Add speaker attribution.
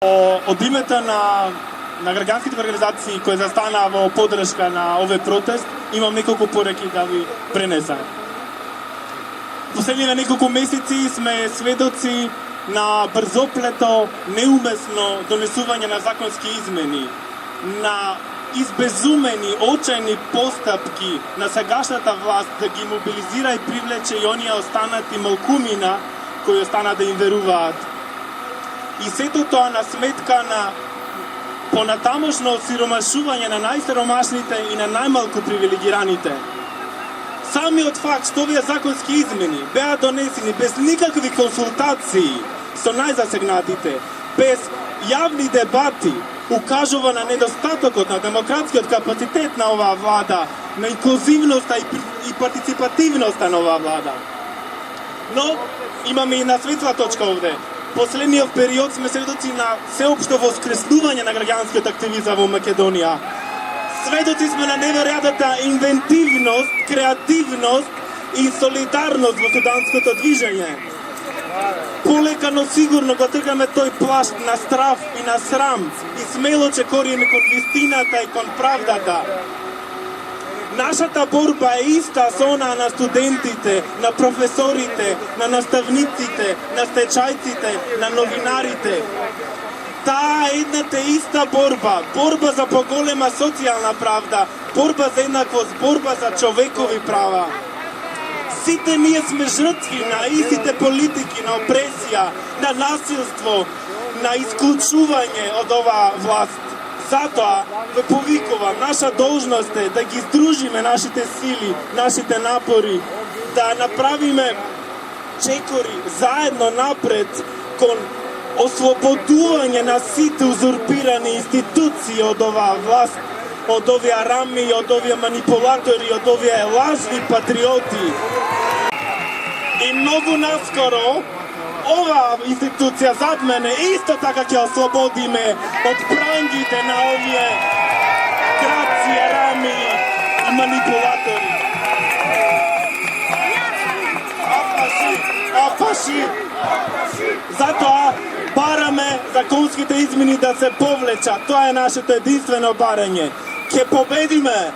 Speaker 1: Од името на граѓанските организации кои застанаа во поддршка на овој протест, имам неколку пореки да ви пренесам. Последниве неколку месеци сме сведоци на брзоплето, неумесно донесување на законски измени, на избезумени, очајни постапки на сегашната власт да ги мобилизира и привлече и оние останати малкумина кои останаа да им веруваат. И сето тоа на сметка на понатамошно осиромашување на најсиромашните и на најмалку привилегираните. Самиот факт што овие законски измени беа донесени без никакви консултации со најзасегнатите, без јавни дебати, укажува на недостатокот на демократскиот капацитет на оваа влада, на инклузивноста и партиципативноста на оваа влада. Но имаме и на светла точка овде. Последниот период сме сведоци на сеопшто воскреснување на граѓанскиот активизам во Македонија. Сведоци сме на неверојатната инвентивност, креативност и солидарност во студентското движење. Полека, но сигурно го тргаме тој плашт на страв и на срам и смело чекориме кон вистината и кон правдата. Нашата борба е иста со она на студентите, на професорите, на наставниците, на стечајците, на новинарите. Таа е едната иста борба, борба за поголема социјална правда, борба за еднаквост, борба за човекови права. Сите ние сме жртви на истите политики, на опресија, на насилство, на исклучување од оваа власт. Затоа ве повикувам, наша должност е да ги здружиме нашите сили, нашите напори, да направиме чекори заедно напред кон ослободување на сите узурпирани институции од оваа власт, од овие рами, од овие манипулатори, од овие лажни патриоти. И многу наскоро ова институција зад мене исто така ќе ослободиме од прангите на овие крадци, рами и манипулатори. Апаши! Затоа бараме законските измени да се повлечат. Тоа е нашето единствено барање. Ќе победиме!